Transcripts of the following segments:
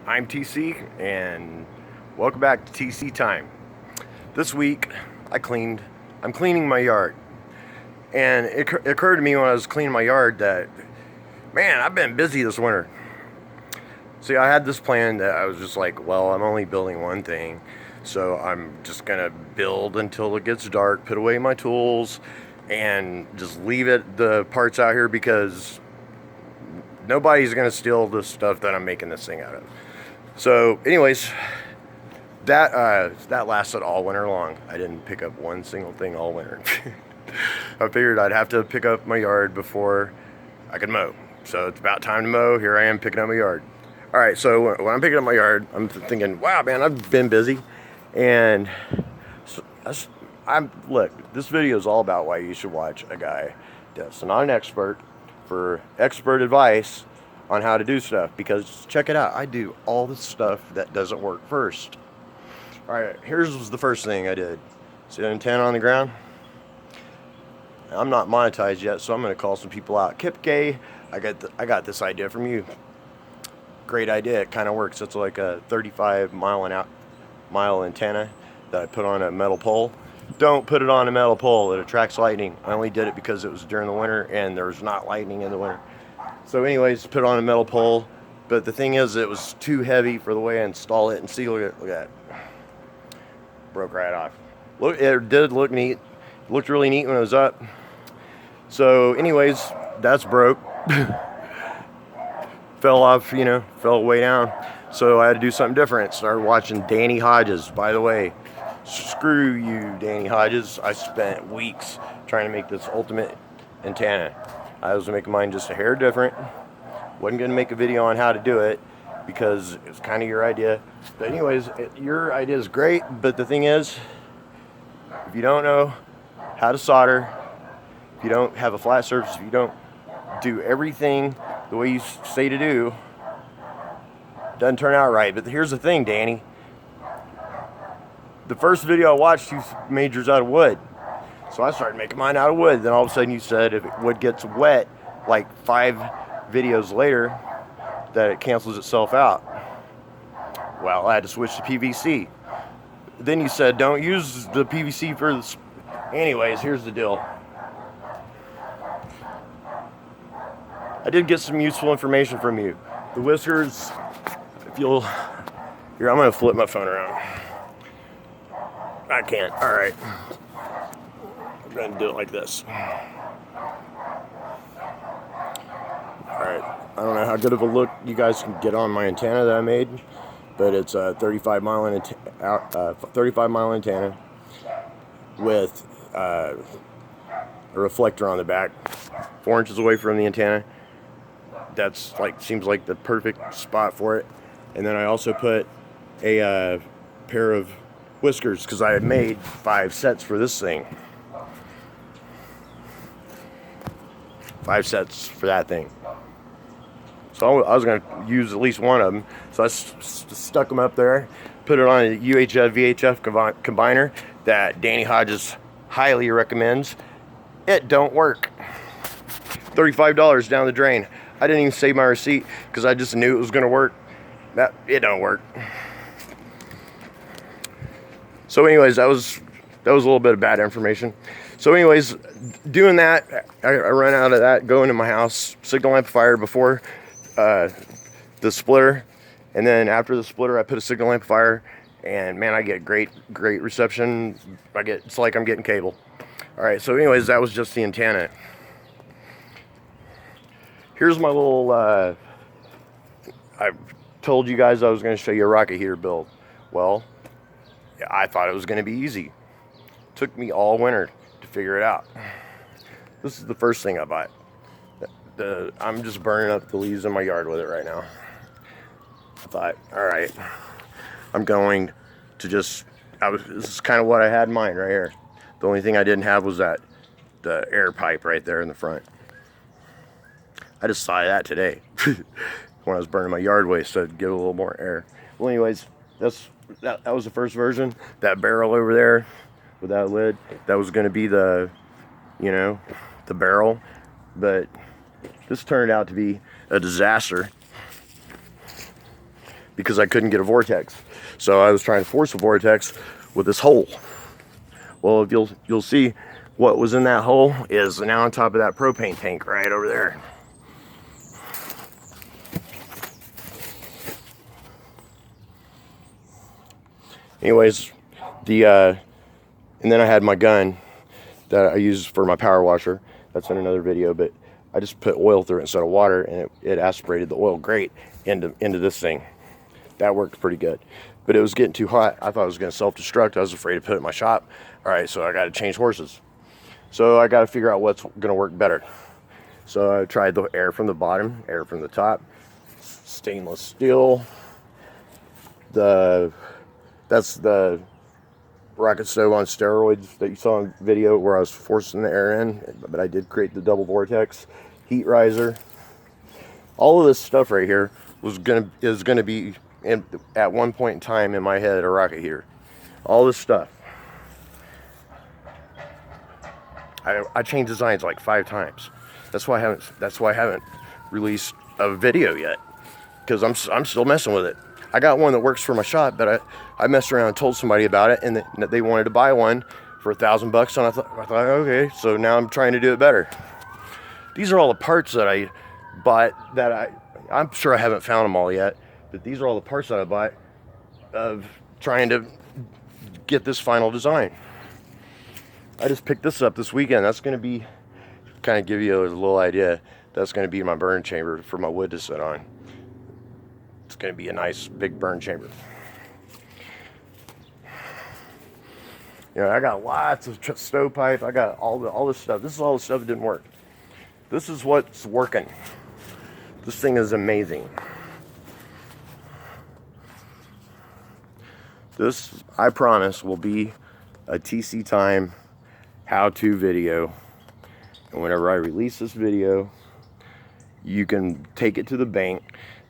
I'm TC, and welcome back to TC Time. This week, I'm cleaning my yard, and it occurred to me when I was cleaning my yard that, man, I've been busy this winter. See, I had this plan that I was just like, well, I'm only building one thing, so I'm just gonna build until it gets dark, put away my tools, and just leave the parts out here because nobody's gonna steal the stuff that I'm making this thing out of. So, anyways, that lasted all winter long. I didn't pick up one single thing all winter. I figured I'd have to pick up my yard before I could mow. So it's about time to mow. Here I am picking up my yard. All right, so when I'm picking up my yard, I'm thinking, wow, man, I've been busy. And so look, this video is all about why you should watch a guy that's not an expert for expert advice on how to do stuff. Because check it out, I do all the stuff that doesn't work first. All right, here's the first thing I did. See the antenna on the ground? I'm not monetized yet, so I'm going to call some people out. Kipke, I got this idea from you. Great idea. It kind of works. It's like a 35 mile antenna that I put on a metal pole. Don't put it on a metal pole. It attracts lightning. I only did it because it was during the winter and there was not lightning in the winter. So anyways, put it on a metal pole. But the thing is, it was too heavy for the way I install it. And see, look at that. Broke right off. Look, it did look neat. It looked really neat when it was up. So anyways, that's broke. Fell off, fell way down. So I had to do something different. Started watching Danny Hodges. By the way, screw you, Danny Hodges. I spent weeks trying to make this ultimate antenna. I was making mine just a hair different. Wasn't going to make a video on how to do it because it's kind of your idea. But anyways, your idea is great. But the thing is, if you don't know how to solder, if you don't have a flat surface, if you don't do everything the way you say to do, doesn't turn out right. But here's the thing, Danny. The first video I watched, you made yours out of wood. So I started making mine out of wood. Then all of a sudden you said if wood gets wet, like 5 videos later, that it cancels itself out. Well, I had to switch to PVC. Then you said don't use the PVC for the... Anyways, here's the deal. I did get some useful information from you. The whiskers, if you'll... Here, I'm going to flip my phone around. I can't. All right. I'm going to do it like this. All right. I don't know how good of a look you guys can get on my antenna that I made, but it's a 35 mile antenna with a reflector on the back, 4 inches away from the antenna. That's seems like the perfect spot for it. And then I also put a pair of whiskers because I had made 5 sets for this thing. 5 sets for that thing. So I was going to use at least one of them. So I stuck them up there, put it on a UHF VHF combiner that Danny Hodges highly recommends. It don't work. $35 down the drain. I didn't even save my receipt because I just knew it was going to work. It don't work. So anyways, that was a little bit of bad information. So anyways, doing that, I ran out of that, go into my house, signal amplifier before the splitter, and then after the splitter I put a signal amplifier, and man, I get great reception. It's like I'm getting cable. All right, so anyways, that was just the antenna. Here's my little, I told you guys I was going to show you a rocket heater build. Well, I thought it was going to be easy. Took me all winter to figure it out. This is the first thing I bought. I'm just burning up the leaves in my yard with it right now. I thought, all right, I'm going to this is kind of what I had in mind right here. The only thing I didn't have was the air pipe right there in the front. I just saw that today when I was burning my yard waste, so I'd give it a little more air. Well, anyways, that was the first version. That barrel over there with that lid, that was going to be the barrel, but this turned out to be a disaster. because I couldn't get a vortex. So I was trying to force a vortex with this hole. Well, if you'll see what was in that hole is now on top of that propane tank right over there. Anyways, and then I had my gun that I use for my power washer. That's in another video, but I just put oil through it instead of water, and it aspirated the oil great into this thing. That worked pretty good. But it was getting too hot. I thought it was going to self-destruct. I was afraid to put it in my shop. All right, so I got to change horses. So I got to figure out what's going to work better. So I tried the air from the bottom, air from the top, stainless steel. That's the rocket stove on steroids that you saw in video where I was forcing the air in, but I did create the double vortex heat riser. All of this stuff right here is gonna be at one point in time in my head a rocket heater. All this stuff. I changed designs like 5 times. That's why I haven't released a video yet, because I'm still messing with it. I got one that works for my shop, but I messed around and told somebody about it, and they wanted to buy one for $1,000 bucks, and I thought, okay, so now I'm trying to do it better. These are all the parts that I bought that I'm sure I haven't found them all yet, but these are all the parts that I bought of trying to get this final design. I just picked this up this weekend. That's going to be, kind of give you a little idea, that's going to be my burn chamber for my wood to sit on. It's going to be a nice big burn chamber. You know, I got lots of stovepipe. I got all this stuff. This is all the stuff that didn't work. This is what's working. This thing is amazing. This, I promise, will be a TC Time how-to video. And whenever I release this video, you can take it to the bank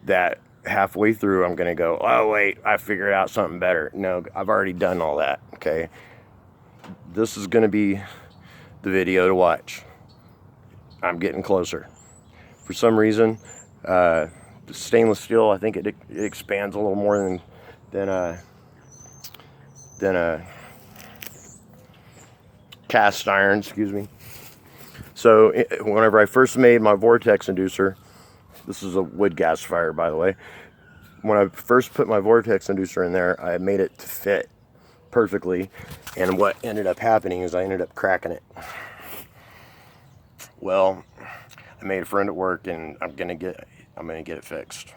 that halfway through I'm gonna go, oh wait, I figured out something better. No, I've already done all that. Okay, this is gonna be the video to watch. I'm getting closer. For some reason, the stainless steel, I think it expands a little more than cast iron, excuse me. So whenever I first made my vortex inducer, this is a wood gas fire, by the way. When I first put my vortex inducer in there, I made it to fit perfectly. And what ended up happening is I ended up cracking it. Well, I made a friend at work, and I'm gonna get it fixed.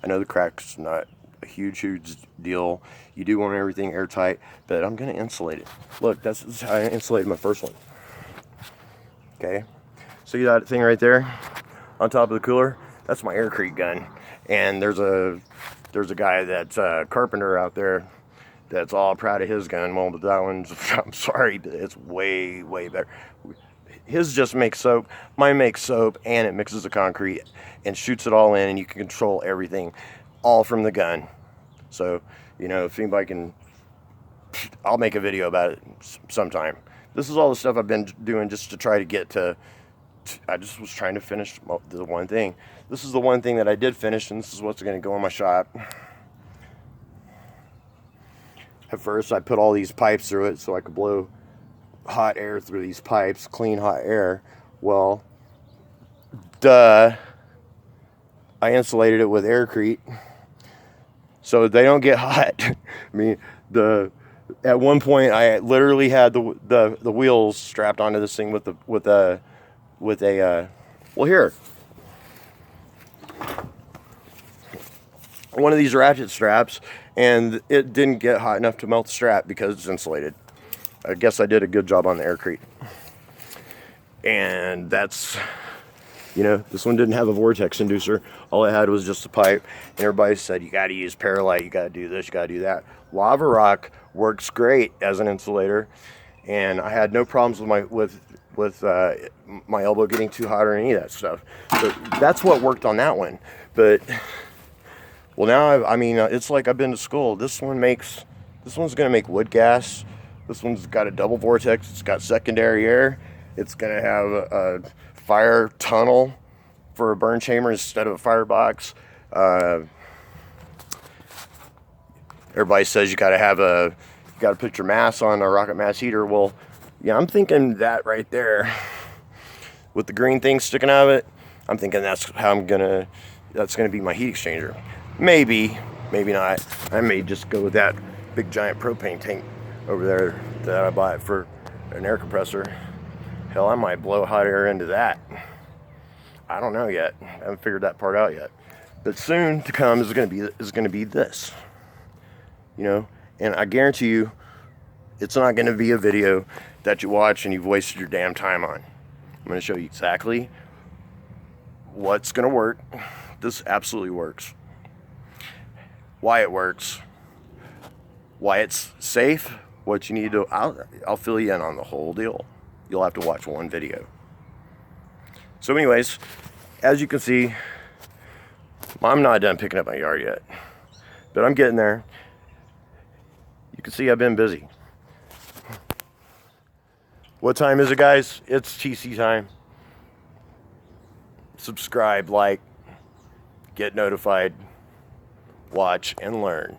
I know the crack's not a huge deal. You do want everything airtight, but I'm gonna insulate it. Look, that's how I insulated my first one. Okay, see that thing right there on top of the cooler? That's my aircrete gun. And there's a guy that's a carpenter out there that's all proud of his gun. Well, that one's, I'm sorry, but it's way better. His just makes soap. Mine makes soap, and it mixes the concrete and shoots it all in, and you can control everything all from the gun. So, you know, if anybody can, I'll make a video about it sometime. This is all the stuff I've been doing just to try to get to, I just was trying to finish the one thing. This is the one thing that I did finish, and this is what's going to go in my shop. At first, I put all these pipes through it so I could blow hot air through these pipes, clean hot air. Well, duh, I insulated it with aircrete so they don't get hot. I mean, at one point I literally had the wheels strapped onto this thing with a well, here, one of these ratchet straps, and it didn't get hot enough to melt the strap because it's insulated. I guess I did a good job on the aircrete. And that's, you know, this one didn't have a vortex inducer. All it had was just a pipe. And everybody said, you got to use Paralite, you got to do this, you got to do that. Lava Rock works great as an insulator, and I had no problems with my elbow getting too hot or any of that stuff. But that's what worked on that one. But well, now I mean, it's like I've been to school. This one's gonna make wood gas. This one's got a double vortex. It's got secondary air. It's gonna have a fire tunnel for a burn chamber instead of a firebox. Everybody says you gotta put your mass on a rocket mass heater. Well, yeah, I'm thinking that right there with the green thing sticking out of it, I'm thinking that's gonna be my heat exchanger. Maybe not. I may just go with that big giant propane tank over there that I bought for an air compressor. Hell, I might blow hot air into that. I don't know yet. I haven't figured that part out yet. But soon to come is gonna be this. You know, and I guarantee you, it's not gonna be a video that you watch and you've wasted your damn time on. I'm gonna show you exactly what's gonna work. This absolutely works. Why it works. Why it's safe. What you need to. I'll fill you in on the whole deal. You'll have to watch one video. So anyways, as you can see, I'm not done picking up my yard yet, but I'm getting there. You can see I've been busy. What time is it, guys? It's TC time. Subscribe, like, get notified, watch, and learn.